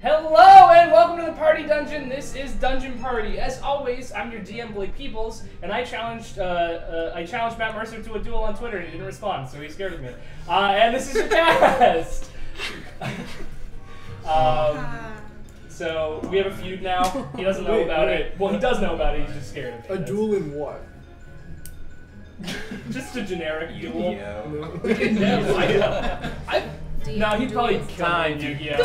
Hello and welcome to the Party Dungeon. This is Dungeon Party. As always, I'm your DM Blake Peoples, and I challenged Matt Mercer to a duel on Twitter, and he didn't respond, so he's scared of me. And this is your cast. So we have a feud now. He doesn't know about it. Well, he does know about it. He's just scared of it. A duel in what? Just a generic duel. No, he'd probably kill Yu-Gi-Oh.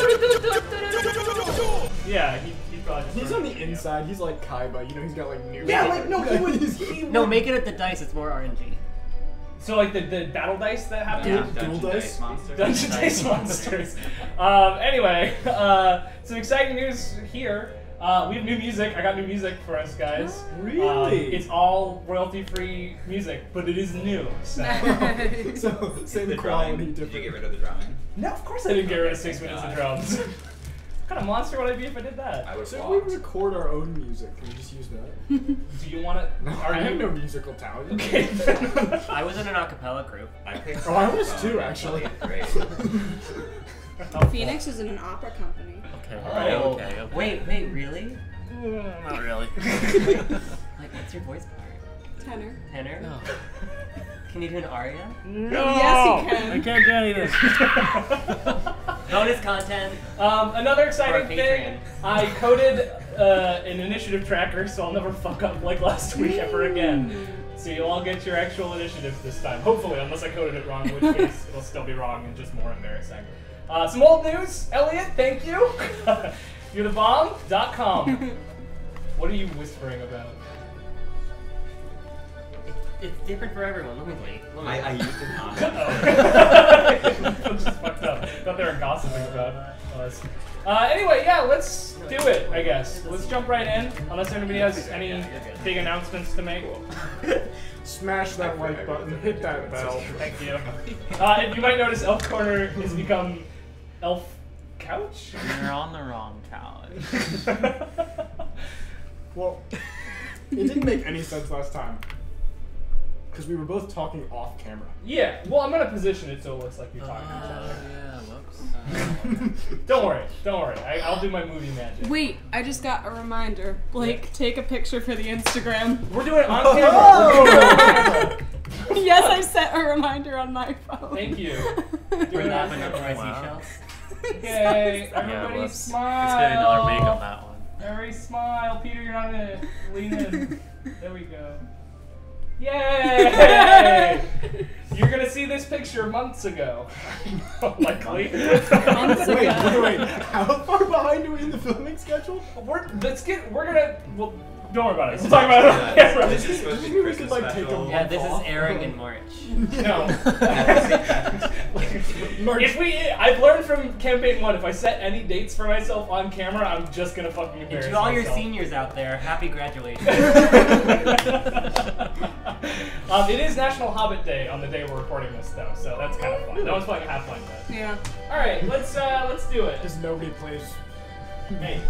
Yeah, he'd probably. He's on the inside. He's like Kaiba. You know, he's got like new. Yeah, like no, he would. No, make it at the dice. It's more RNG. So like the battle dice that happen. Yeah. Dual dice monsters. Dungeon dice monsters. Anyway, some exciting news here. We have new music. I got new music for us guys. Really? It's all royalty-free music, but it is new. So, So same The quality, drumming. Did you different. get rid of the drumming? no, of course I didn't get rid of 6 minutes of drums. What kind of monster would I be if I did that? I would So walk. we record our own music. Can we just use that? Do you want to? I have no musical talent. Okay. I was in an acapella group. I picked Oh, I was phone, too, I actually. played it Great. Phoenix is in an opera company. Okay. Alright. Okay. Wait, really? Not really. Like, what's your voice part? Tenor. Tenor? No. Can you do an aria? No! Yes, you can. I can't do any of this. Bonus content. Another For exciting Patreon. thing, I coded an initiative tracker, so I'll never fuck up like last week ever again. So you'll all get your actual initiatives this time. Hopefully, unless I coded it wrong, in which case it'll still be wrong and just more embarrassing. Some old news. Elliot, thank you. You're the bomb.com. What are you whispering about? It's different for everyone. Let me wait. I used it on. I'm just fucked up. Thought they were gossiping about us. Anyway, yeah, let's do it, I guess. Let's jump right in, unless anybody has any big announcements to make. Smash that like button. Hit that bell. Thank you. And you might notice Elf Corner has become Elf Couch? You're on the wrong couch. Well, it didn't make any sense last time. Because we were both talking off camera. Yeah, well, I'm gonna position it so it looks like you're talking to each other. Yeah, whoops. Don't worry. I'll do my movie magic. Wait, I just got a reminder. Blake, take a picture for the Instagram. We're doing it on camera. Yes, I set a reminder on my phone. Thank you. Bring that one Doing up for my Wow. seashells. Okay, Yeah, everybody whoops. smile. Let's get another make on that one. Everybody smile. Peter, you're not gonna lean in. There we go. Yay! You're gonna see this picture months ago. Likely. Months Wait, ago. wait. How far behind are we in the filming schedule? We're gonna, well, don't worry about it. We'll talk about it on camera. This is supposed to be We Christmas could, like, take a special. Yeah, this Off. is airing in March. No. March. I've learned from campaign 1, if I set any dates for myself on camera, I'm just gonna fucking And embarrass to all your myself. seniors out there, happy graduation. It is National Hobbit Day on the day we're recording this, though, so that's kind of fun. No one's playing a Half-Life yet. Yeah. All right, let's do it. Because nobody plays. Hey,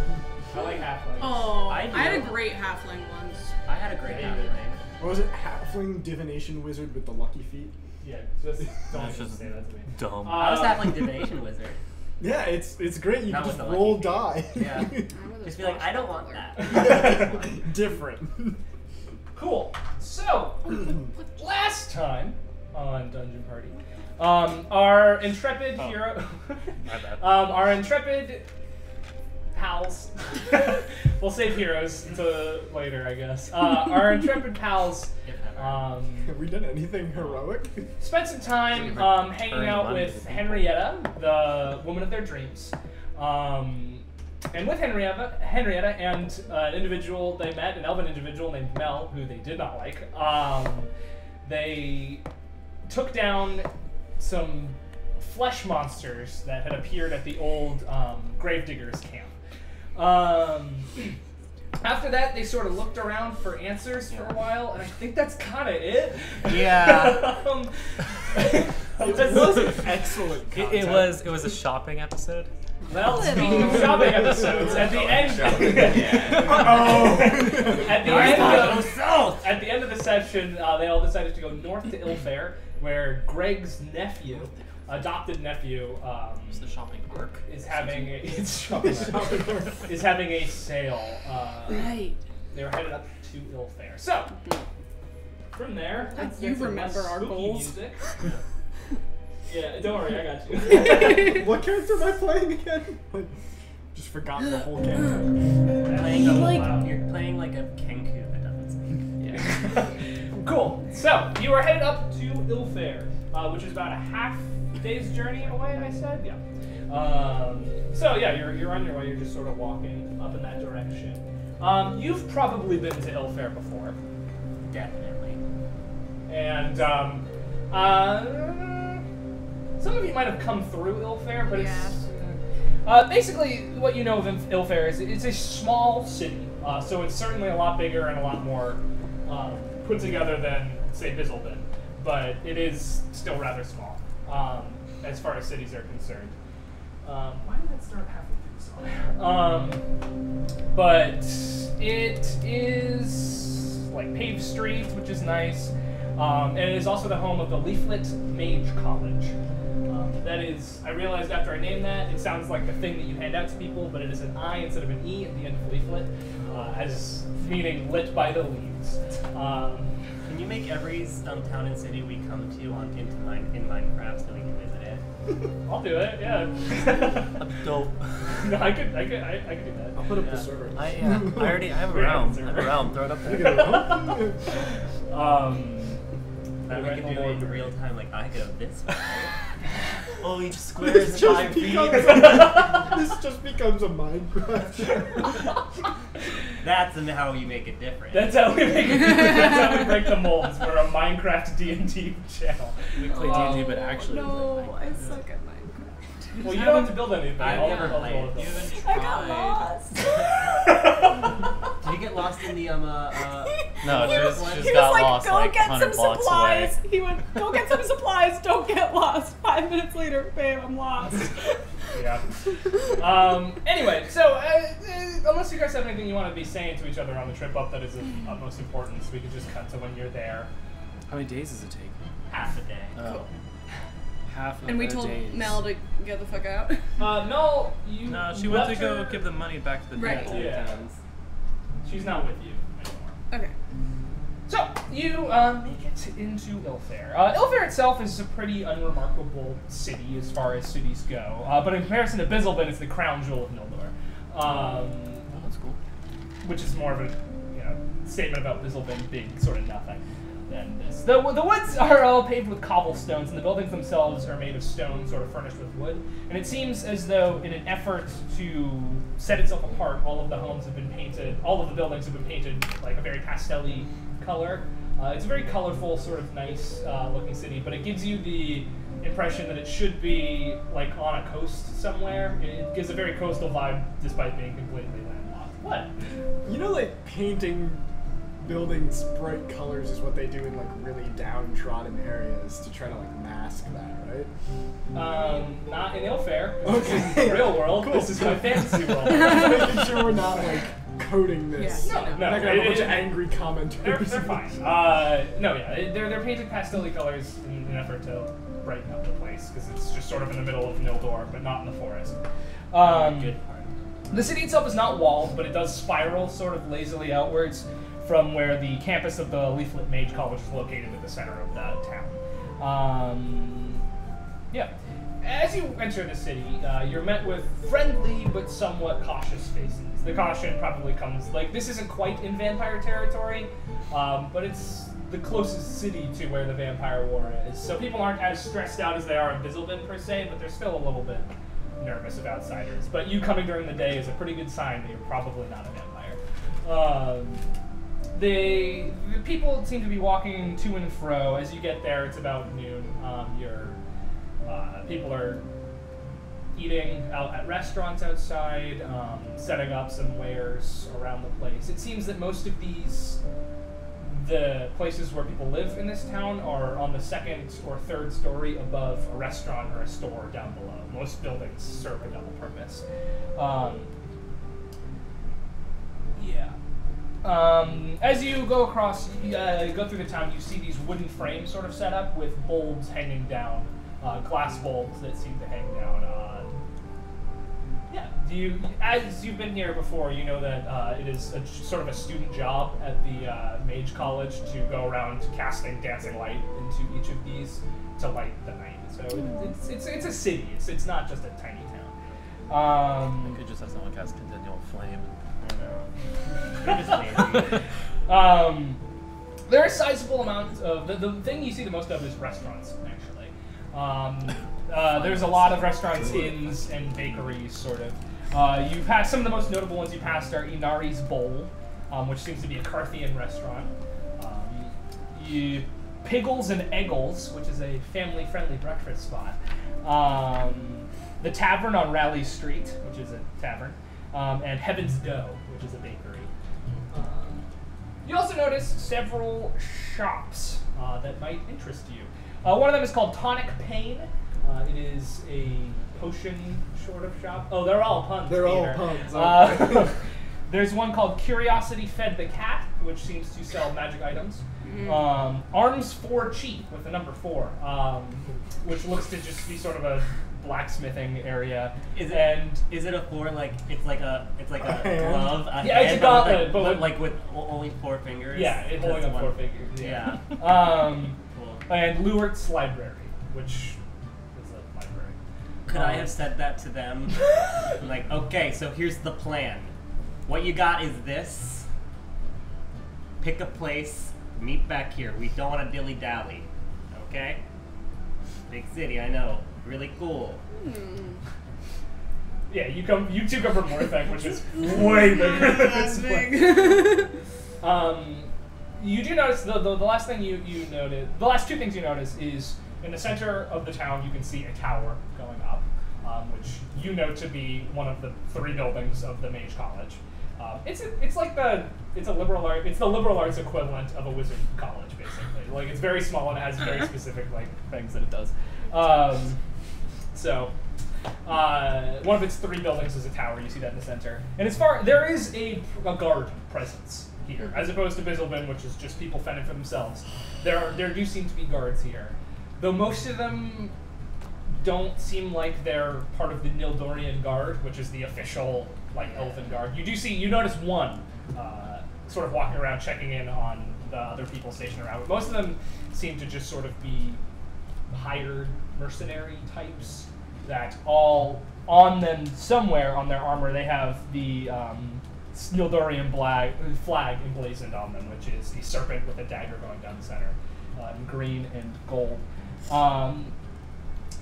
I like Half-Life. Oh, I I had a do. great halfling once. I had a great David. halfling. What was it? Halfling divination wizard with the lucky feet? Yeah, just don't That's just say that to me. dumb. I was halfling divination wizard. Yeah, it's great. You Not can with just the roll lucky die. Yeah. I Just be like, I don't want that. Different. Cool. So, last time on Dungeon Party, our intrepid hero, My bad. our intrepid pals, we'll save heroes until later, I guess. Our intrepid pals If ever. Have we done anything heroic? spent some time hanging Turn out money with to people. Henrietta, the woman of their dreams. And with Henrietta and an individual they met, an elven individual named Mel, who they did not like, they took down some flesh monsters that had appeared at the old Gravediggers camp. After that, they sort of looked around for answers for a while, and I think that's kind of it. Yeah. It was excellent. It was a shopping episode. Well, speaking of shopping episodes, at the end, Oh. at the end of the session, they all decided to go north to Ilfair, where Greg's nephew adopted nephew It's the shopping arc. is having a, is having a sale. Right. They're headed up to Ilfair. So from there, let's You get some remember less our spooky goals. music. Yeah, don't worry, I got you. What character am I playing again? Like, just forgotten the whole character. Playing Like- you're playing like a Kenku that doesn't sing. Yeah. Cool. So you are headed up to Ilfair, which is about a half day's journey away. I said, yeah. So yeah, you're on your way. You're just sort of walking up in that direction. You've probably been to Ilfair before, Definitely. and some of you might have come through Ilfair, but it's basically what you know of Ilfair is it's a small city. So it's certainly a lot bigger and a lot more put together than, say, Bizzleben, but it is still rather small as far as cities are concerned. Why did that start halfway through the song? But it is like paved streets, which is nice, and it is also the home of the Leaflet Mage College. That is, I realized after I named that, it sounds like the thing that you hand out to people, but it is an I instead of an E at the end of leaflet, as meaning lit by the leaves. Can you make every town and city we come to in Minecraft so we can visit it? I'll do it, yeah. Dope. No, I could do that. I'll put up the Yeah. server. I already have a We're having realm. I server. have a realm. Throw it up You there. go. Then we Right, can do more it in for real me. time, like I go this way. Oh, each square is 5 feet. This just becomes a Minecraft. That's how you make it different. That's how we make it. That's how we break the molds. We're a Minecraft D&D channel. We play D&D, but actually. No, I suck at Minecraft. Well, you don't have to build anything. I've All never of played. all of You them. I got lost. Did you get lost in the No, He she's was got like, lost go like get 100 some blocks supplies. away. He went, go get some supplies, don't get lost. 5 minutes later, babe, I'm lost. Yeah. Anyway, so unless you guys have anything you want to be saying to each other on the trip up that is of utmost importance, we could just cut to when you're there. How many days does it take? half a day. Oh. Half of And we the told days. Mel to get the fuck out. Mel, you No, she went to left go her- give the money back to the Right. people. Yeah. She's not with you anymore. Okay. So, you make it into Ilfair. Ilfair itself is a pretty unremarkable city as far as cities go, but in comparison to Bizzleben, it's the crown jewel of Noldor, Oh, that's cool. which is more of a statement about Bizzleben being sort of nothing than this. The woods are all paved with cobblestones, and the buildings themselves are made of stone, sort of furnished with wood. And it seems as though, in an effort to set itself apart, all of the homes have been painted, all of the buildings have been painted like a very pastel-y color. It's a very colorful, sort of nice looking city, but it gives you the impression that it should be like on a coast somewhere. It gives a very coastal vibe despite being completely landlocked. What? You know, like painting buildings bright colors is what they do in like really downtrodden areas to try to like mask that, right? Not in Ilfair. Okay. This is the real world. Cool. This is my fantasy world. Just making sure we're not like coding this. Yeah, No, We're not gonna have a bunch of it- angry commenters. They're fine. No, yeah, they're painted pastel colors in an effort to brighten up the place because it's just sort of in the middle of Noldor, but not in the forest. Good part. The city itself is not walled, but it does spiral sort of lazily outwards from where the campus of the Leaflet Mage College is located at the center of the town. Yeah. As you enter the city, you're met with friendly but somewhat cautious faces. The caution probably comes, like, this isn't quite in vampire territory, but it's the closest city to where the vampire war is. So people aren't as stressed out as they are in Bizzleben per se, but they're still a little bit nervous of outsiders. But you coming during the day is a pretty good sign that you're probably not a vampire. The people seem to be walking to and fro. As you get there, it's about noon. People are eating out at restaurants outside, setting up some wares around the place. It seems that most of the places where people live in this town are on the second or third story above a restaurant or a store down below. Most buildings serve a double purpose. As you go across, go through the town, you see these wooden frames sort of set up with bulbs hanging down glass bulbs that seem to hang down. Yeah, as you've been here before, you know that it is sort of a student job at the Mage College to go around casting dancing light into each of these to light the night. So it's a city. It's not just a tiny town. We could just have someone cast Continual Flame. There are sizable amounts of the thing you see the most of is restaurants, actually. There's a lot of restaurants, inns, and bakeries, sort of. You pass some of the most notable ones you passed are Inari's Bowl, which seems to be a Carthian restaurant. Piggles and Eggles, which is a family-friendly breakfast spot. The Tavern on Raleigh Street, which is a tavern, and Heaven's Dough, which is a bakery. You also notice several shops that might interest you. One of them is called Tonic Pain. It is a potion sort of shop. Oh, they're all puns. They're all Peter. puns. Okay. There's one called Curiosity Fed the Cat, which seems to sell magic items. Arms for Cheap with the number 4, which looks to just be sort of a blacksmithing area. Is it a 4 like it's like a glove? A Yeah, it's a hand, gauntlet, but but like with only 4 fingers. Yeah, it's holding That's up 4 one. fingers. Yeah. Cool. Cool. And Lewart's Library, which is a library. Could I have said that to them? I'm like, okay, so here's the plan. What you got is this. Pick a place, meet back here. We don't want to dilly-dally, okay? Big city, I know. Really cool. Yeah, you two come from Morthek, which is way bigger than this place. You do notice the last thing you notice, the last 2 things you notice is in the center of the town you can see a tower going up, which you know to be one of the 3 buildings of the Mage College. It's the liberal arts equivalent of a wizard college, basically. Like it's very small and it has very specific like things that it does. One of its 3 buildings is a tower. You see that in the center, and there is a guard presence here, as opposed to Bizzlebin, which is just people fending for themselves. There do seem to be guards here, though most of them don't seem like they're part of the Nildorian Guard, which is the official like Elven Guard. You notice one sort of walking around checking in on the other people stationed around, but most of them seem to just sort of be hired mercenary types that all on them somewhere on their armor they have the Nildorian flag emblazoned on them, which is the serpent with a dagger going down the center in green and gold.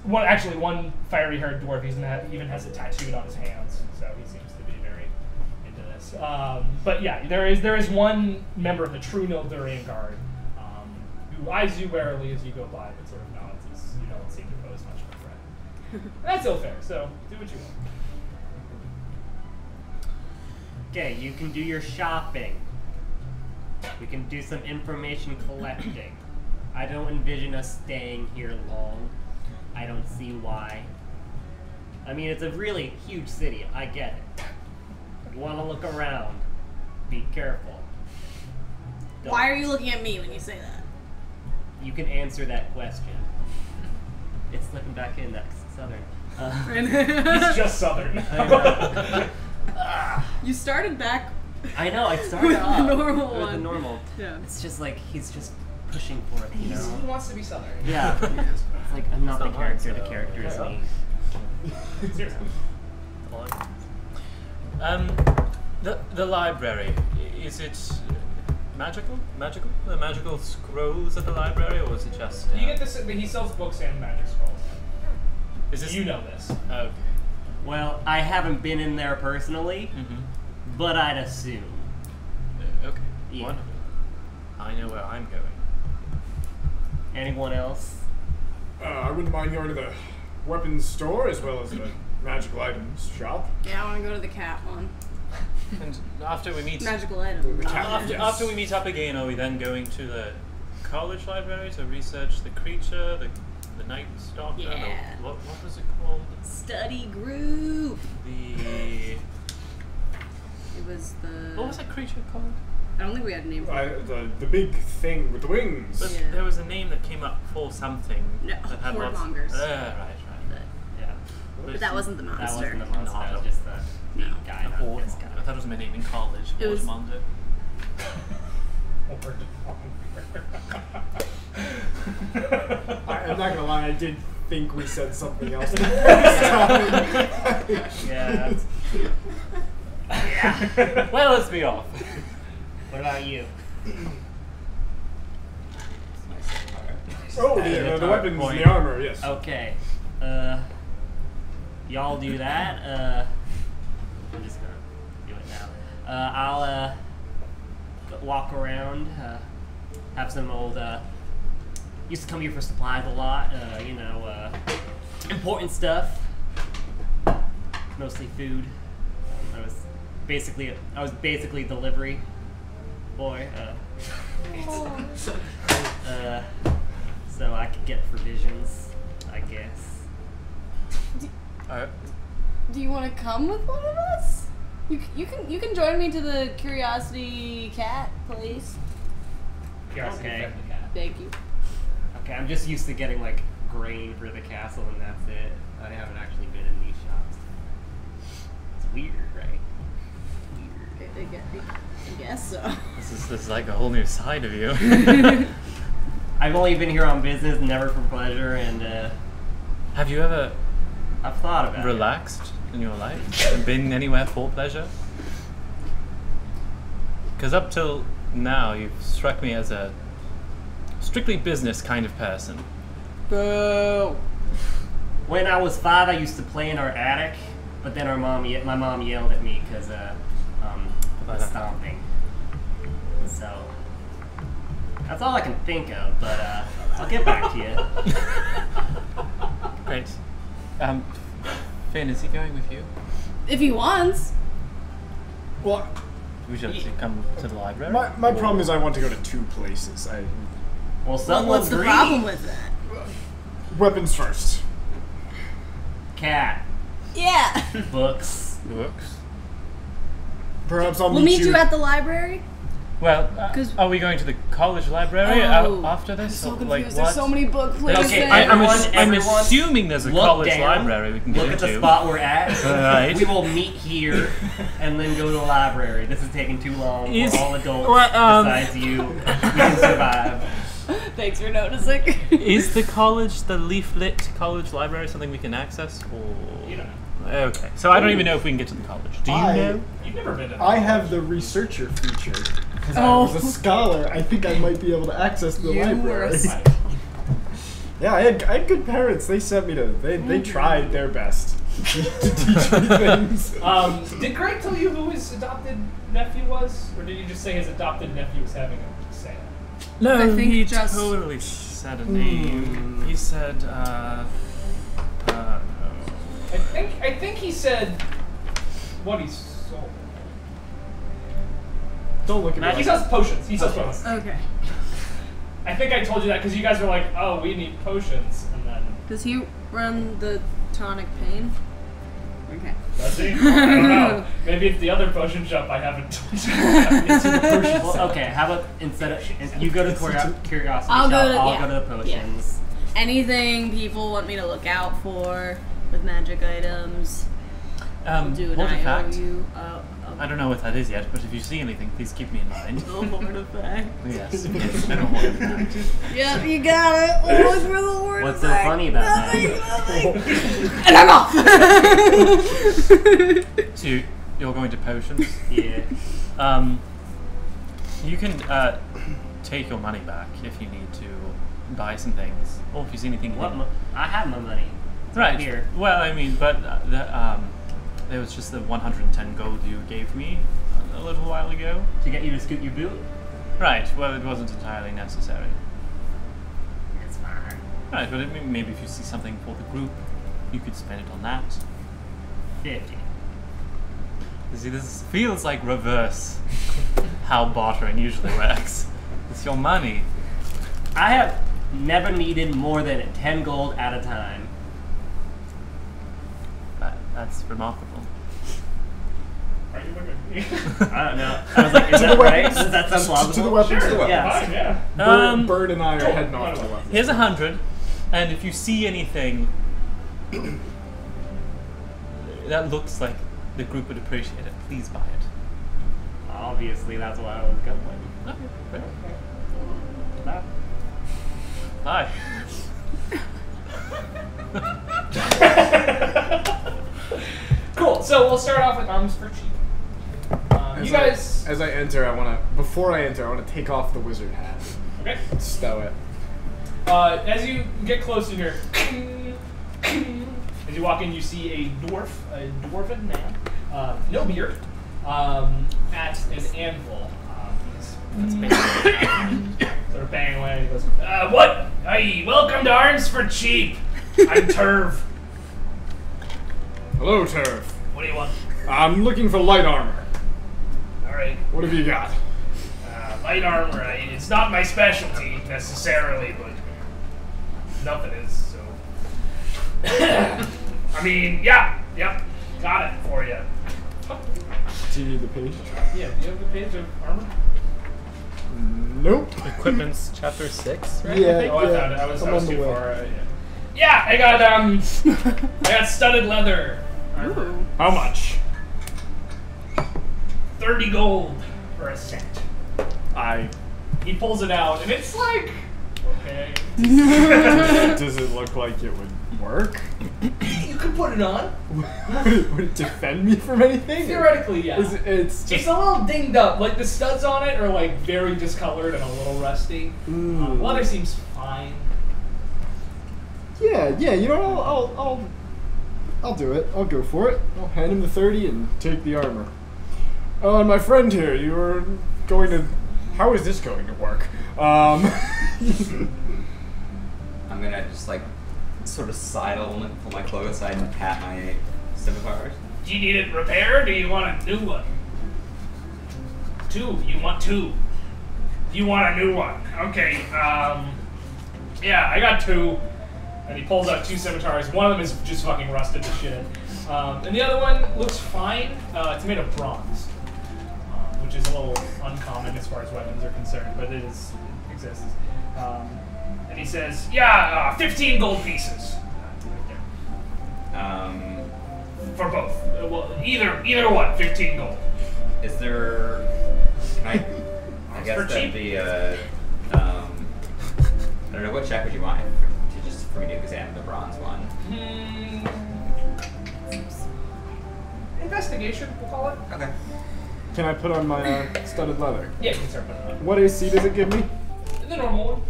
One fiery-haired dwarf even has it tattooed on his hands, so he seems to be very into this. But yeah, there is one member of the true Nildurian Guard who eyes you warily as you go by, but sort of nods as you don't seem to pose much of a threat. And that's Ilfair, so do what you want. Okay, you can do your shopping. We can do some information collecting. I don't envision us staying here long. I don't see why. I mean, it's a really huge city. I get it. You want to look around. Be careful. Don't- Why are you looking at me when you say that? You can answer that question. It's slipping back in that southern. He's just southern. You started back. I know. I started off the normal with the one. normal. Yeah. It's just like he's just pushing for it, you know. He wants to be southern. Yeah. It's like I'm not the It's not mine, character. The so- character is me. Seriously. The library, is it magical? The magical scrolls at the library, or is it just? You get this. He sells books and magic scrolls. Is this? You know this. Okay. Well, I haven't been in there personally, but I'd assume. Okay. Yeah. Wonderful. I know where I'm going. Anyone else? I wouldn't mind going to the weapons store as well as the magical items shop. Yeah, I want to go to the cat one. And after we meet, Magical item. The cat. after we meet up again, are we then going to the college library to research the creature, the Night Stalker? Yeah. What was it called? Study group. The It was the. what was that creature called? I don't think we had a name for it. The big thing with the wings. But Yeah. there was a name that came up for something. No, that had lots. Hordemongers. Right. Yeah. But that wasn't the That monster. wasn't the monster. That was No. just the No. guy. Not Horde. this I guy. thought it was my name in college. It was- Hordemonger. I'm not gonna lie, I did think we said something else the first time. Yeah. Well, let's be off. What about you? It's nice and hard. Oh, the Target weapons, point. the armor, yes. Okay. Y'all do that. I'm just gonna do it now. I'll walk around. Have some old. Used to come here for supplies a lot. Important stuff. Mostly food. I was basically delivery boy. So I could get provisions, I guess. Do you want to come with one of us? You can join me to the Curiosity Cat place. Curiosity Okay. fed the cat. Thank you. Okay, I'm just used to getting like grain for the castle and that's it. I haven't actually been in these shops. It's weird, right? I guess so. This is like a whole new side of you. I've only been here on business, never for pleasure, and Have you ever I've thought about relaxed in your life and been anywhere for pleasure? Because up till now, you've struck me as a strictly business kind of person. Boo. it. When I was 5, I used to play in our attic, but then my mom yelled at me because stomping. So that's all I can think of, but I'll get back to you. Great. Finn, is he going with you? If he wants. Well, We should come to the library. my problem is I want to go to 2 places. Well, someone What's the agree. problem with that? Weapons first. Cat, Yeah. books. Books. Perhaps I'll We'll meet you at the library. Well, 'Cause- are we going to the college library Oh, after this? I'm so Or, confused. like, There's what? so many book places. Okay, there. I'm Everyone- assuming there's a Look college down, library we can go Look at to. the spot we're at. Alright. We will meet here and then go to the library. This is taking too long. Is- We're all adults Well, besides you. We can survive. Thanks for noticing. Is the college, the leaflet college library, something we can access? Or... You don't know. Okay, so I don't even know if we can get to the college. Do you know? You've never been to I have the researcher feature. Because I Oh. was a scholar, I think I might be able to access the You were library. a Yeah, I had good parents. They sent me to. They tried their best to teach me things. Did Greg tell you who his adopted nephew was? Or did he just say his adopted nephew was having a say? No, I think he just- totally said a name. He said, I think he said what he sold. Don't look at me. He Like, sells potions. He sells potions. Okay. I think I told you that because you guys were like, "Oh, we need potions," and then Does he run the tonic pain? Okay. does he? I don't know. Maybe it's the other potion shop I haven't told you. It's in the potion Well, shop. okay, how about instead of you go to curiosity I'll shop, go to- I'll yeah. go to the potions. Anything people want me to look out for with magic items, do an artifact. IOU. I don't know what that is yet, but if you see anything, please keep me in mind. Artifact. Yes, yes, I don't want that. Yep, you got it. We'll look for the word. What's so funny about that? And I'm off. So you're going to potions. Yeah. You can take your money back if you need to buy some things, or if you see anything. What? hidden. I have my money. Right. Here. Well, I mean, but there was just the 110 gold you gave me a little while ago. To get you to scoot your boot? Right. Well, it wasn't entirely necessary. It's fine. Right, but maybe if you see something for the group, you could spend it on that. 50. You see, this feels like reverse how bartering usually works. It's your money. I have never needed more than 10 gold at a time. That's remarkable. Are you looking? I don't know. I was like, is that right? Does that sound plausible? To the weapons. Sure, Yeah. fine, yeah. Bird and I are heading off to the weapons. Here's 100, and if you see anything that looks like the group would appreciate it, please buy it. Obviously, that's what I was going. Okay, great. Bye. Bye. Cool. So we'll start off with arms for cheap. You guys. As I enter, before I enter, I want to take off the wizard hat. Okay. Stow it. As you get closer here, as you walk in, you see a dwarven man, no beard, at an anvil. He's sort of banging away. And he goes, "What? Hey, welcome to Arms for Cheap. I'm Turv. Hello, Turf. What do you want? I'm looking for light armor. All right, What have you got? light armor. It's not my specialty necessarily, but nothing is. So, I mean, yep, got it for you. Do you need the page? Yeah, do you have the page of armor? Nope. Equipment's chapter 6, right? Yeah. Oh, I found it. I was I'm on the too way. far. Yeah, I got studded leather. Armor. Ooh. How much? 30 gold for a set. He pulls it out, and it's like, okay. Does it look like it would work? You can put it on. Would it defend me from anything? Theoretically, yeah. It's just It's a little dinged up. Like the studs on it are like very discolored and a little rusty. Leather seems fine. yeah. You know, I'll do it. I'll go for it. I'll hand him the 30 and take the armor. Oh, and my friend here, you are going to. How is this going to work? I'm gonna just like sort of sidle and pull my clothes aside and pat my scimitars. Do you need it repaired, or do you want a new one? Two. You want two. You want a new one. Okay, yeah, I got two. And he pulls out two scimitars. One of them is just fucking rusted to shit. And the other one looks fine. It's made of bronze, which is a little uncommon as far as weapons are concerned, but it exists. And he says, yeah, 15 gold pieces. For both. Well, either one, 15 gold. Is there? Can I guess for that'd cheap? be a. I don't know. What check would you want for me to examine the bronze one? Investigation, we'll call it. Okay. Can I put on my studded leather? Yeah, you can start putting it on. What AC does it give me? The normal one.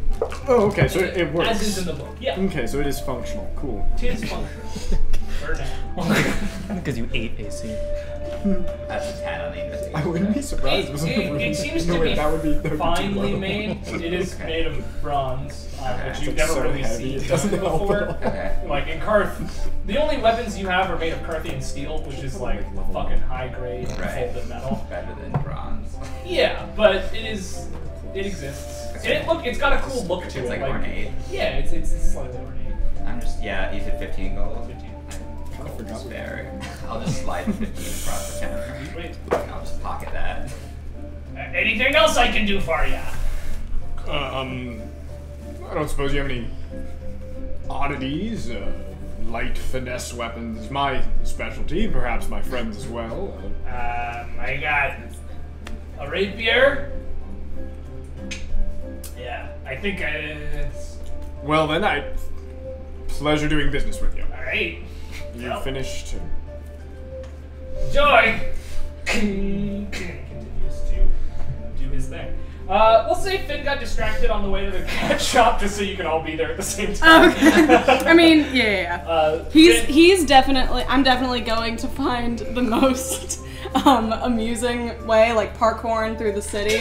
Oh, okay, so it works. As is in the book. Yeah. Okay, so it is functional. Cool. Tis functional. For now. Because you ate AC. That's a 10 on the investigation. I wouldn't be surprised. It was It seems no to way, be that would be, that would be too finely low. made. It is Okay. made of bronze, which It's you've like never so really heavy, seen it doesn't done help before. at all. Okay. Like in Karth, the only weapons you have are made of Carthian steel, which is like fucking high grade Right. folded metal. Better than bronze. Yeah, but it exists. And it's got a cool look to It's it. like ornate. Yeah, it's slightly ornate. I'm just you said 15 gold. 15. I forgot. Spare. I'll just slide 15 across the counter. Wait. I'll just pocket that. Anything else I can do for ya? I don't suppose you have any oddities, light finesse weapons. My specialty, perhaps my friends as well. I got a rapier. Yeah, I think it's Well then, pleasure doing business with you. all right. You Well, finished? Joy continues to do his thing. We'll say Finn got distracted on the way to the cat shop just so you can all be there at the same time. Okay. I mean, yeah. Finn- He's definitely. I'm definitely going to find the most amusing way, like parkouring through the city,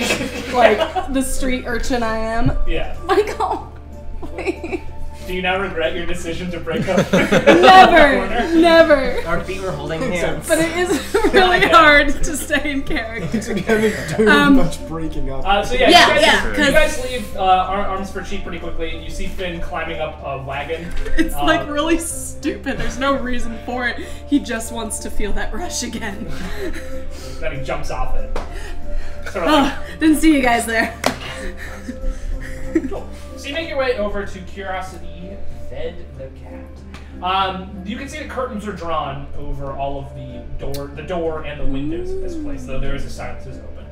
like the street urchin I am. Yeah. Michael, wait. Do you now regret your decision to break up? Never. Our feet were holding hands. But it is really hard to stay say in character. We haven't done much breaking up. So Yeah, you yeah, guys leave arms for cheap pretty quickly, and you see Finn climbing up a wagon. It's like really stupid. There's no reason for it. He just wants to feel that rush again. Then he jumps off it. Sort of like, Didn't see you guys there. cool. So you make your way over to Curiosity Fed the Cat. You can see the curtains are drawn over all of the door and the windows of this place, though there is a sign that says open.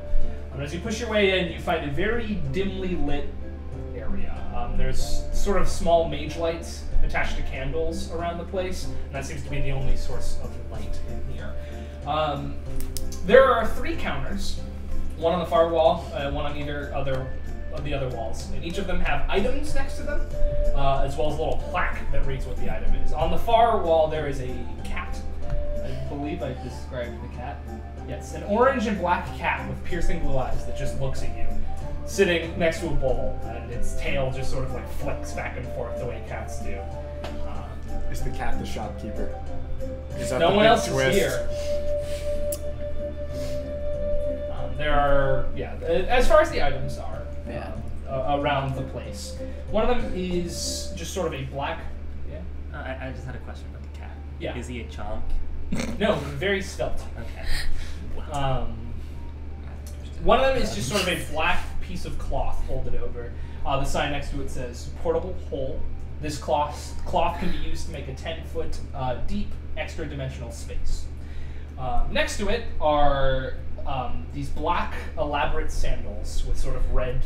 As you push your way in, you find a very dimly lit area. There's sort of small mage lights attached to candles around the place, and that seems to be the only source of light in here. There are 3 counters, one on the far wall, one on either of the other walls, and each of them have items next to them, as well as a little plaque that reads what the item is. On the far wall, there is a cat. I believe I described the cat. Yes, an orange and black cat with piercing blue eyes that just looks at you, sitting next to a bowl, and its tail just sort of like flicks back and forth the way cats do. Is the cat the shopkeeper? Is that No the one big else twist? is here. There are, as far as the items are, around the place. One of them is just sort of a black. Yeah. I just had a question about the cat. Yeah. Is he a chonk? No, very svelte. Okay. One of them is just sort of a black piece of cloth folded over. The sign next to it says portable hole. This cloth can be used to make a 10-foot deep extra dimensional space. Next to it are these black elaborate sandals with sort of red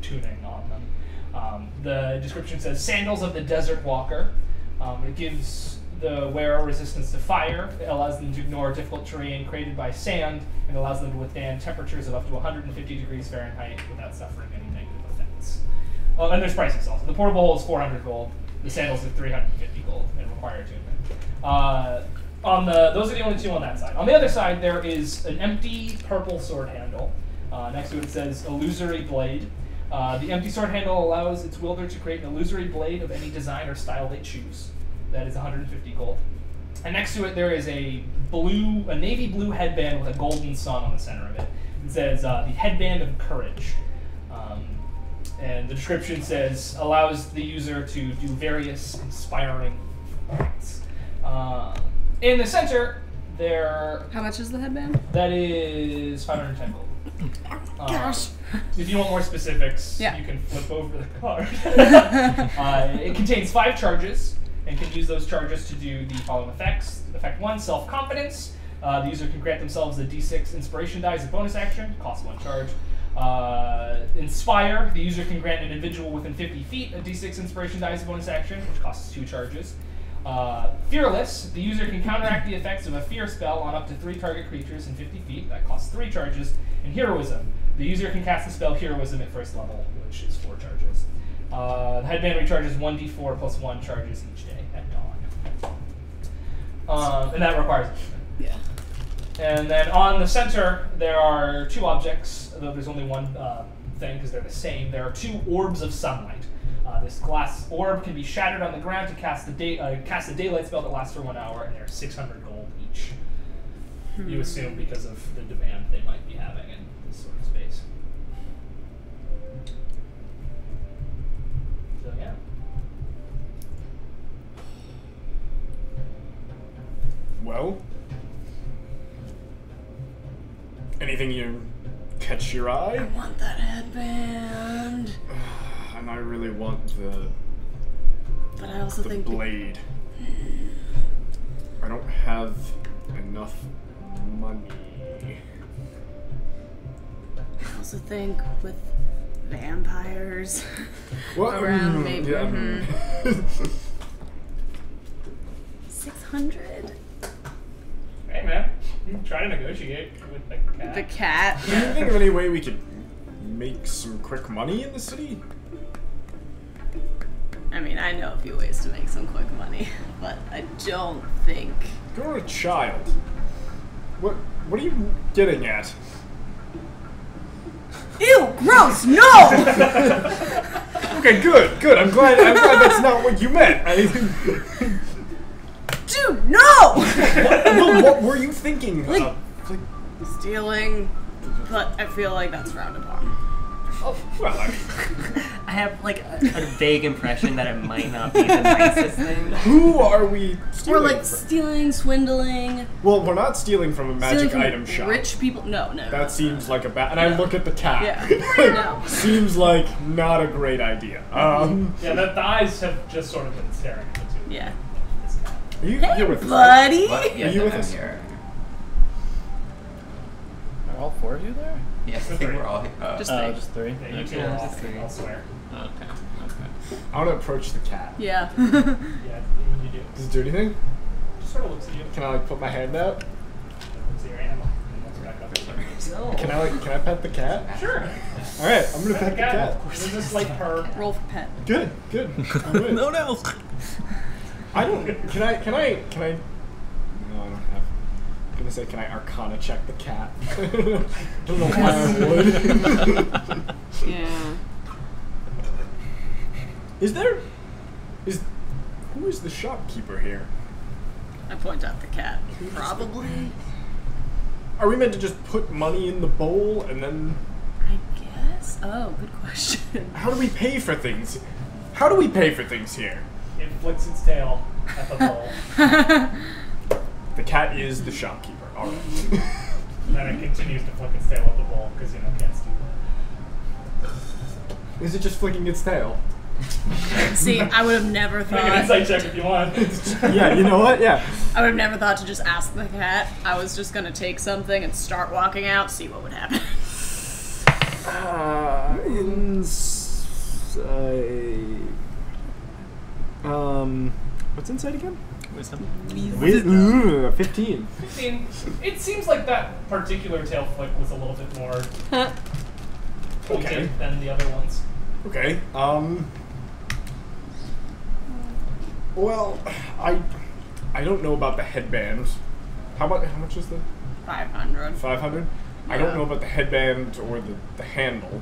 tuning on them. The description says sandals of the desert walker. It gives the wearer resistance to fire. It allows them to ignore difficult terrain created by sand, and allows them to withstand temperatures of up to 150 degrees Fahrenheit without suffering any negative effects. Oh, and there's prices also. The portable hole is 400 gold. The sandals are 350 gold and require attunement. Those are the only 2 on that side. On the other side, there is an empty purple sword handle. Next to it says illusory blade. The empty sword handle allows its wielder to create an illusory blade of any design or style they choose. That is 150 gold. And next to it, there is a navy blue headband with a golden sun on the center of it. It says the headband of courage. And the description says allows the user to do various inspiring acts. In the center, How much is the headband? that is 510 gold. Gosh. If you want more specifics, Yeah. you can flip over the card. It contains 5 charges, and can use those charges to do the following effects. Effect 1, self-confidence. The user can grant themselves a d6 inspiration die as a bonus action, costs 1 charge. Inspire. The user can grant an individual within 50 feet a d6 inspiration die as a bonus action, which costs 2 charges. Fearless. The user can counteract the effects of a fear spell on up to 3 target creatures in 50 feet. That costs 3 charges. And Heroism. The user can cast the spell Heroism at first level, which is 4 charges. The headband recharges 1d4 plus 1 charges each day at dawn. And that requires attunement. Yeah. And then on the center, there are 2 objects, though there's only one thing because they're the same. There are 2 orbs of sunlight. This glass orb can be shattered on the ground to cast a daylight spell that lasts for 1 hour, and they're 600 gold each. You assume because of the demand they might be having in this sort of space. So yeah. Well, anything you catch your I eye? want that headband. And I really want But I also the think blade. I don't have enough money. I also think with vampires Well, around maybe yeah. 600. Hey man, try to negotiate with the cat. The cat. Can you think of any way we could make some quick money in the city? I mean, I know a few ways to make some quick money, but I don't think. You're a child. What are you getting at? Ew, gross, no! Okay, good. I'm glad that's not what you meant. Dude, no! What were you thinking Like- of? Like, stealing, but I feel like that's frowned upon. Oh, well, I mean, I have like a vague impression that it might not be the nicest thing. who are we Or stealing like from? stealing, swindling, Well, we're not stealing from a magic stealing item from shop. rich people. No. That seems like a bad. And I look at the cat. Yeah. No. Seems like not a great idea. Yeah, the eyes have just sort of been staring at you. Yeah. Are you Hey, here with us? buddy. What? Yes, you with I'm us? here. Are all 4 of you there? Yes, I think we're all here. Just Oh, three. just 3? Yeah, you two Okay. are all just three. elsewhere. Okay. I want to approach the cat. Yeah. Yeah, you do. Does it do anything? Just sort of looks at you. Can I like put my hand out? Looks at your animal. And looks back up at you. No. Can I pet the cat? Sure. All right, I'm gonna pet the cat. There's this like her. Roll for pet. Good, good. I'm good. No, no. I don't. Can I? No, I don't have. I'm gonna say, can I Arcana check the cat? I don't know why I would. Yeah. Who is the shopkeeper here? I point out the cat. Probably. Are we meant to just put money in the bowl and then? I guess. Oh, good question. How do we pay for things? How do we pay for things here? It flicks its tail at the bowl. The cat is the shopkeeper. All right. And then it continues to flick its tail at the bowl because, you know, cats do that. Is it just flicking its tail? See, I would have never Make an thought. insight check if you want. Yeah, you know what? Yeah. I would have never thought to just ask the cat. I was just gonna take something and start walking out, see what would happen. Inside. What's inside again? Wisdom. 15. 15. It seems like that particular tail flick was a little bit more pointed Okay. than the other ones. Okay. Well, I don't know about the headband. How much is the 500. 500? I don't Yeah. know about the headband or the handle,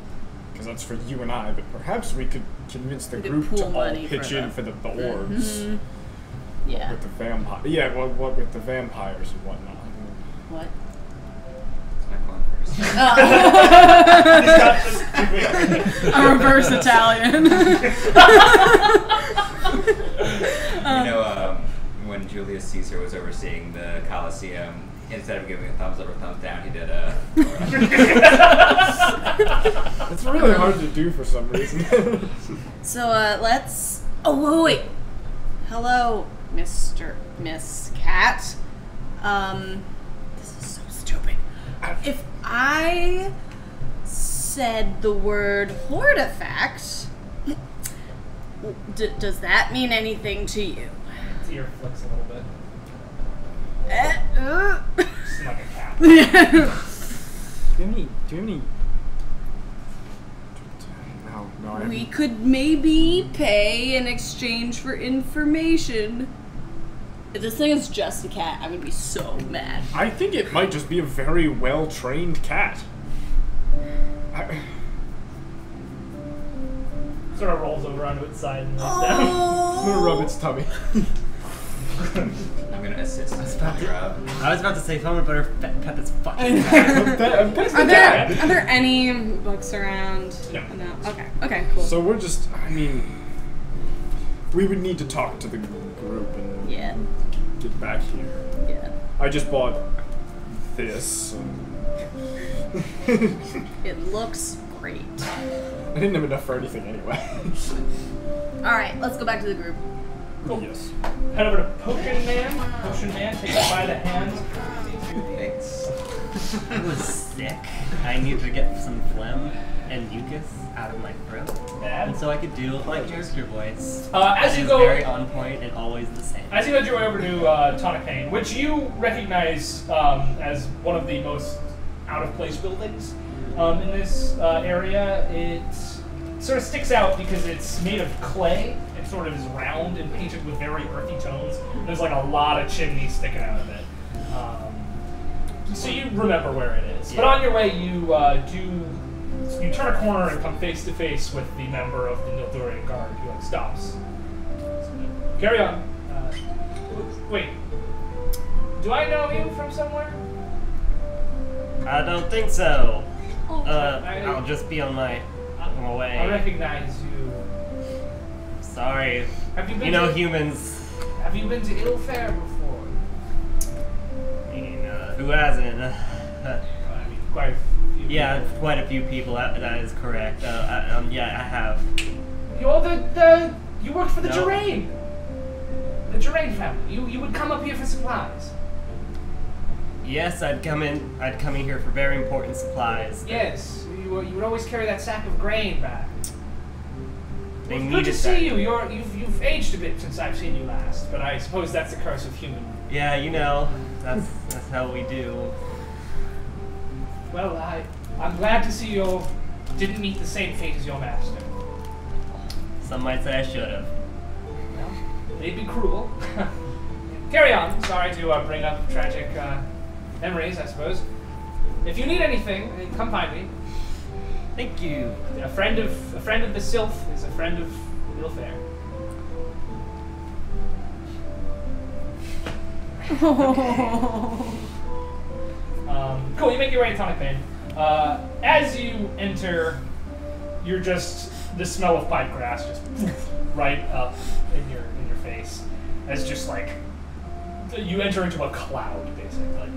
because that's for you and I. But perhaps we could convince the We could group pool to all money pitch for in the- for the orbs. Mhm. Yeah. With the vampire. Yeah. What with the vampires and whatnot. What? It's my phone first. A reverse Italian. You know, when Julius Caesar was overseeing the Colosseum, instead of giving a thumbs up or thumbs down, he did a. It's really hard to do for some reason. So, let's. Oh, wait. Hello, Miss Cat. This is so stupid. If I said the word hortifact, does that mean anything to you? Its ear flicks a little bit. Just like a cat. Do you have any? No, I We haven't. could maybe pay in exchange for information. If this thing is just a cat, I'm gonna be so mad. I think it might just be a very well-trained cat. Sort of rolls over onto its side and lays down. I'm gonna rub its tummy. I'm gonna assist this Rob. I was about to say someone better pet this fucking I'm petting the Are cat. there any books around? No. Okay, cool. So we're just, we would need to talk to the group and Yeah. get back here. Yeah. I just bought this. It looks great. I didn't have enough for anything anyway. Alright, let's go back to the group. Cool. Yes. Head over to Potion Man. Potion Man takes it by the hand. Thanks. I was sick. I needed to get some phlegm and mucus out of my throat. Bad. And so I could do my character voice. As That you is go- very on point and always the same. As you head your way over to Tonic Pain, which you recognize as one of the most out-of-place buildings in this area, it sort of sticks out because it's made of clay. It sort of is round and painted with very earthy tones. There's like a lot of chimneys sticking out of it. So you remember where it is. But Yeah. on your way, you turn a corner and come face to face with the member of the Nildurian Guard who stops. Carry on. Wait. Do I know you from somewhere? I don't think so. Oh. I'll just be on my way. I recognize you. Sorry. Have you been You know, to, humans. Have you been to Ilfair before? I mean, who hasn't? I mean, quite a few. Yeah, people. quite a few people. That is correct. Yeah, I have. You're you worked for the No. Gerain. The Gerain family. You would come up here for supplies. Yes, I'd come in here for very important supplies. Yes. You would always carry that sack of grain back. They Well, needed good to that. see you. You've aged a bit since I've seen you last, but I suppose that's the curse of human. Yeah, you know, that's how we do. Well, I'm glad to see you didn't meet the same fate as your master. Some might say I should have. Well, they'd be cruel. Carry on. Sorry to bring up tragic memories, I suppose. If you need anything, come find me. Thank you. A friend of the Sylph is a friend of Ilfair. Cool, you make your way to Tonic Pain. As you enter, you're just the smell of pipe grass just right up in your face. As just like you enter into a cloud, basically.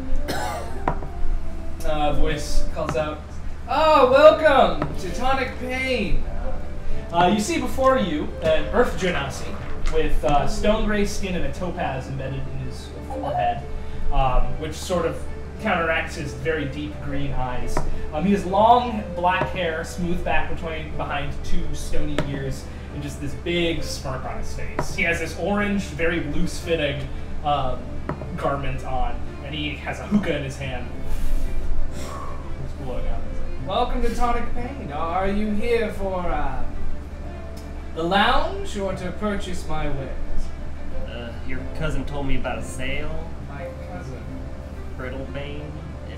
Voice calls out, "Oh, welcome to Tonic Pain." You see before you an Earth Genasi with stone gray skin and a topaz embedded in his forehead, which sort of counteracts his very deep green eyes. He has long black hair, smooth back behind two stony ears, and just this big smirk on his face. He has this orange, very loose-fitting garment on, and he has a hookah in his hand. He's blowing out. Welcome to Tonic Pain. Are you here for the lounge or to purchase my wares? Your cousin told me about a sale. My cousin. Brittlebane.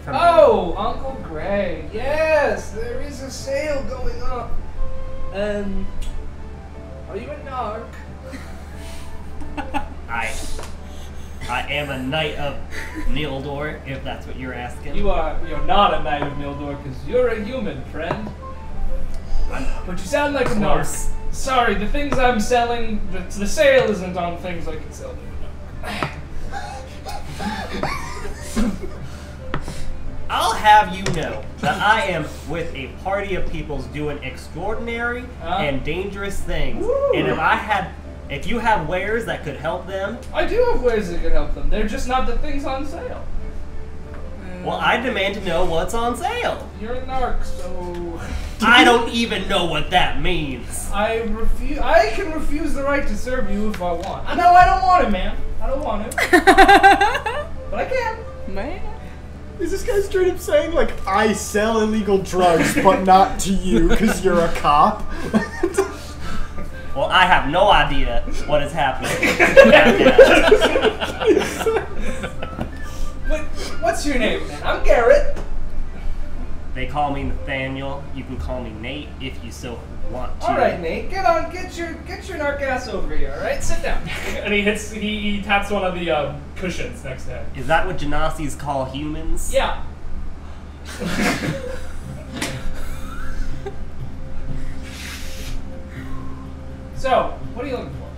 Oh, Uncle Gray. Yes, there is a sale going on. Are you a narc? I am a knight of Nildor, if that's what you're asking. You're not a knight of Nildor because you're a human, friend. But you sound like a narc. Sorry, the things I'm selling, the sale isn't on things I can sell to a narc. I'll have you know that I am with a party of peoples doing extraordinary and dangerous things. Woo. And if you have wares that could help them, I do have ways that can help them. They're just not the things on sale. well, I demand to know what's on sale. You're a narc, so I don't even know what that means. I can refuse the right to serve you if I want. I know I don't want it, man. I don't want it, but I can. Man. Is this guy straight up saying, like, I sell illegal drugs, but not to you because you're a cop? Well, I have no idea what is happening. What's your name, man? I'm Garrett. They call me Nathaniel. You can call me Nate if you so want to. All right, Nate. Get your narc ass over here. All right, sit down. And he taps one of the cushions next to him. Is that what Genasis call humans? Yeah. So, what are you looking for?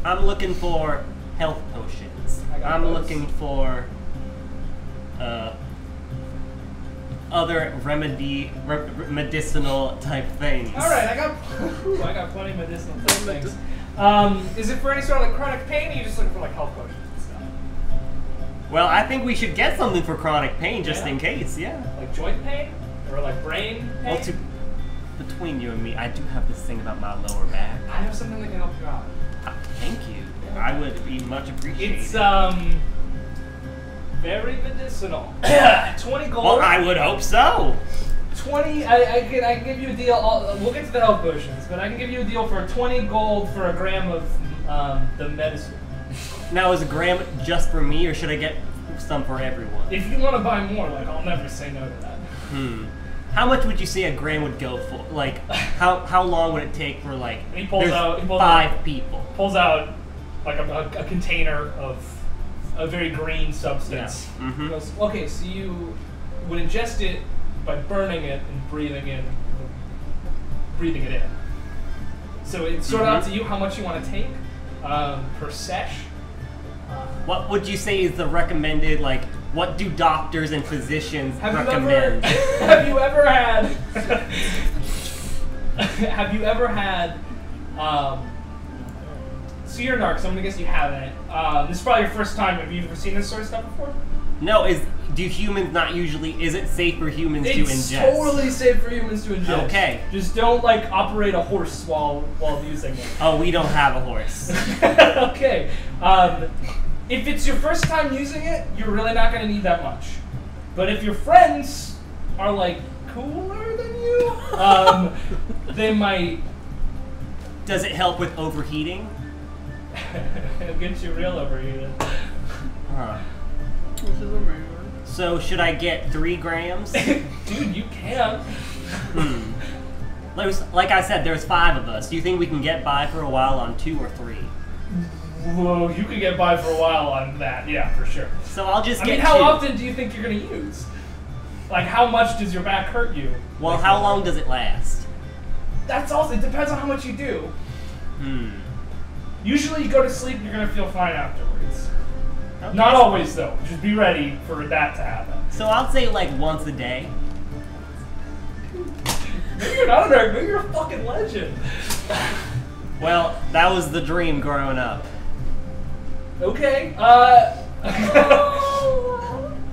I'm looking for health potions. I'm those. looking for other medicinal type things. All right, I got plenty of medicinal things. Is it for any sort of like chronic pain? Or are you just looking for like health potions and stuff? Well, I think we should get something for chronic pain just Yeah. in case. Yeah. Like joint pain or like brain pain? Well, between you and me, I do have this thing about my lower back. I have something that can help you out. Thank you. I would be much appreciated. It's very medicinal. 20 gold. Well, I would hope so. 20. I can give you a deal. We'll get to the health potions, but I can give you a deal for 20 gold for a gram of the medicine. Now, is a gram just for me, or should I get some for everyone? If you want to buy more, like I'll never say no to that. How much would you say a gram would go for? Like, how long would it take for like? He pulls there's out- he pulls 5 out- people. Pulls out like a container of a very green substance. Yeah. Mhm. He goes, okay, so would ingest it by burning it and breathing it in. So it's sort of up to you how much you want to take per sesh. What would you say is the recommended, like, what do doctors and physicians recommend? Have you ever had... have you ever had... so you're a narc, so I'm going to guess you haven't. This is probably your first time. Have you ever seen this sort of stuff before? No, do humans not usually... Is it safe for humans to ingest? It's totally safe for humans to ingest. Okay. Just don't, like, operate a horse while using it. Oh, we don't have a horse. Okay. If it's your first time using it, you're really not going to need that much. But if your friends are, like, cooler than you, they might... Does it help with overheating? It'll get you real overheated. Huh. This is amazing. So should I get 3 grams? Dude, you can. Like I said, there's 5 of us. Do you think we can get by for a while on 2 or 3? Whoa, you could get by for a while on that, yeah, for sure. So I'll just get how 2. often do you think you're going to use? Like, how much does your back hurt you? Well, how long does it last? That's also, it depends on how much you do. Usually you go to sleep and you're going to feel fine afterwards. Okay. Not always, though. Just be ready for that to happen. So I'll say like once a day. Maybe you're not a nerd. Maybe you're a fucking legend. Well, that was the dream growing up. Okay.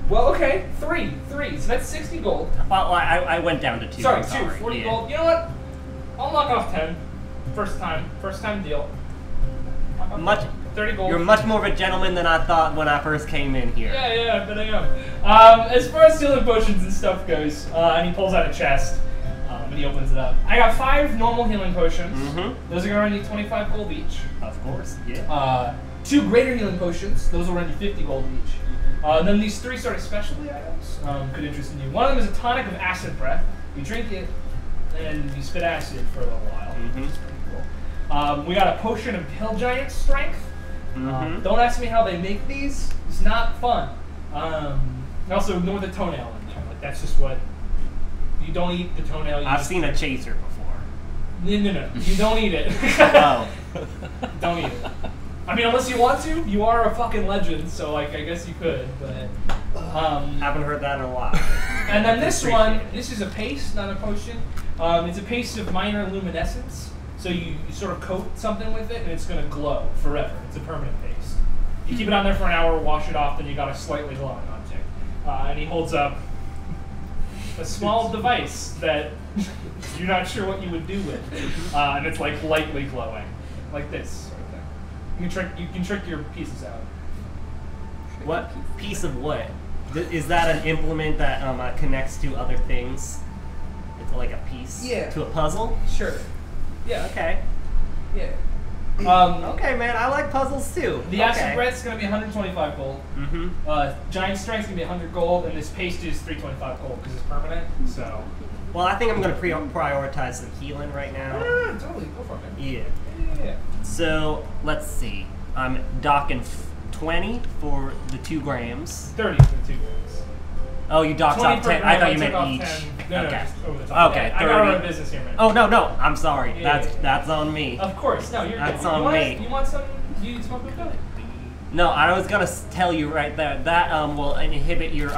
Well, okay. 3. So that's 60 gold. Well, I went down to 2. Sorry, I'm 2. 40 yeah. gold. You know what? I'll knock off 10. First time deal. Much 30 gold. You're much more of a gentleman than I thought when I first came in here. Yeah, I bet I am. As far as healing potions and stuff goes, and he pulls out a chest, and he opens it up. I got 5 normal healing potions. Those are going to run you 25 gold each. Of course, yeah. 2 greater healing potions. Those will run you 50 gold each. Then these 3 sort of specialty items could interest in you. One of them is a tonic of acid breath. You drink it, and you spit acid for a little while, which is pretty cool. We got a potion of hill giant strength. Don't ask me how they make these. It's not fun. And also ignore the toenail in there. Like, that's just what... You don't eat the toenail. I've seen a chaser before. No. You don't eat it. Oh. Don't eat it. I mean, unless you want to. You are a fucking legend, so, like, I guess you could, but... Haven't heard that in a while. And then this one, this is a paste, not a potion. It's a paste of minor luminescence. So you sort of coat something with it, and it's going to glow forever. It's a permanent paste. You keep it on there for an hour, wash it off, then you got a slightly glowing object. And he holds up a small device that you're not sure what you would do with. And it's like lightly glowing, like this sort of thing. You can trick your pieces out. What piece of what? Is that an implement that connects to other things? It's like a piece to a puzzle? Sure. Yeah. Okay. Yeah. Okay, man. I like puzzles too. The acid breath's gonna be 125 gold. Giant strength's gonna be 100 gold, and this paste is 325 gold because it's permanent. So. Well, I think I'm gonna prioritize some healing right now. Totally. Go for it, man. Yeah. So let's see. I'm docking 20 for the 2 grams. 30 for the 2 grams. Oh, you docked off 10. I thought you meant each. 10. No, okay. Just over the top. Okay, I 30. got our business here, man. Oh no, I'm sorry. Yeah, That's on me. Of course. No, you're That's good. on me. You want some? You need smoke with that? No, I was gonna tell you right there. That will inhibit your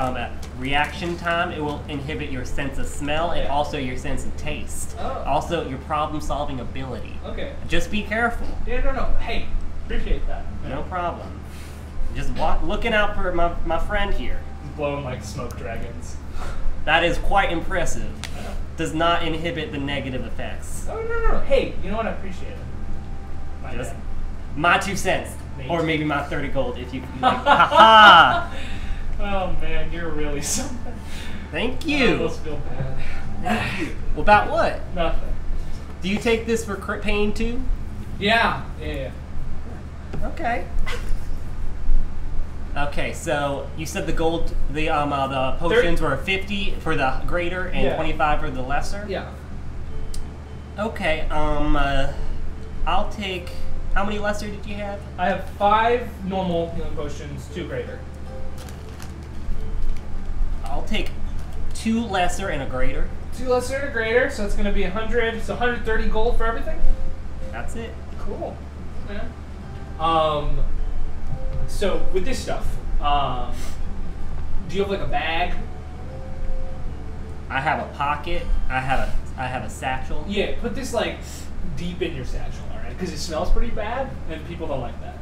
reaction time. It will inhibit your sense of smell and also your sense of taste. Oh. Also, your problem-solving ability. Okay. Just be careful. Yeah, no. Hey, appreciate that. No problem. Just looking out for my friend here. He's blowing like smoke dragons. That is quite impressive. Does not inhibit the negative effects. Oh, no. Hey, you know what? I appreciate it. Just my 2 cents. Maybe. Or maybe my 30 gold if you like. Ha Oh, man, you're really something. Thank I you. almost feel bad. Thank you. Well, about what? Nothing. Do you take this for pain too? Yeah. Okay. Okay, so you said the potions were 50 for the greater and 25 for the lesser? Yeah. Okay, I'll take, how many lesser did you have? I have 5 normal healing potions, 2 greater. I'll take 2 lesser and a greater. 2 lesser and a greater, so it's gonna be 100. So 130 gold for everything. That's it. Cool. Yeah. So with this stuff, do you have like a bag? I have a pocket. I have a satchel. Yeah, put this like deep in your satchel, all right? Because it smells pretty bad, and people don't like that.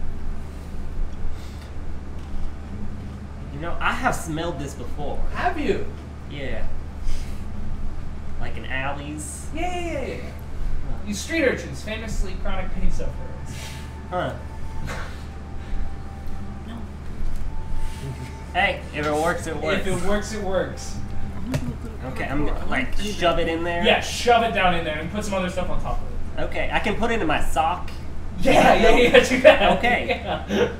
You know, I have smelled this before. Have you? Yeah. Like in alleys. Yeah. You street urchins, famously chronic pain sufferers. Huh. Hey, if it works, it works. If it works, it works. Okay, I'm gonna like shove it in there. Yeah, shove it down in there and put some other stuff on top of it. Okay, I can put it in my sock. Yeah, do that. Okay. Yeah. It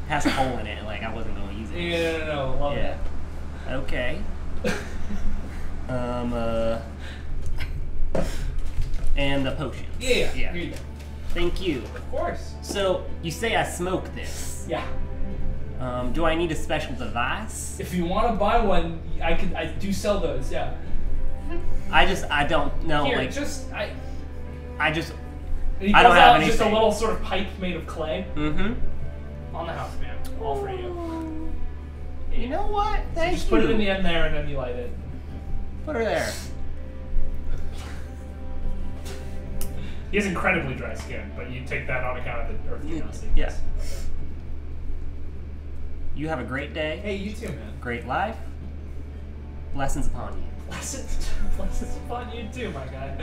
has a hole in it, like I wasn't gonna use it. Yeah, no, love Yeah. Okay. And the potion. Yeah. Here you go. Thank you. Of course. So, you say I smoke this. Yeah. Do I need a special device? If you want to buy one, I do sell those. Yeah. I don't know. Here, like, I I just. And he I don't pulls have out just a anything. little sort of pipe made of clay. Mm-hmm. On the house, man. All for you. You know what? Thank Just you. put it in the end there and then you light it. Put her there. He has incredibly dry skin, but you take that on account of the earthiness. Yeah. You have a great day. Hey, you too, man. Great life. Blessings upon you. Blessings upon you too, my guy.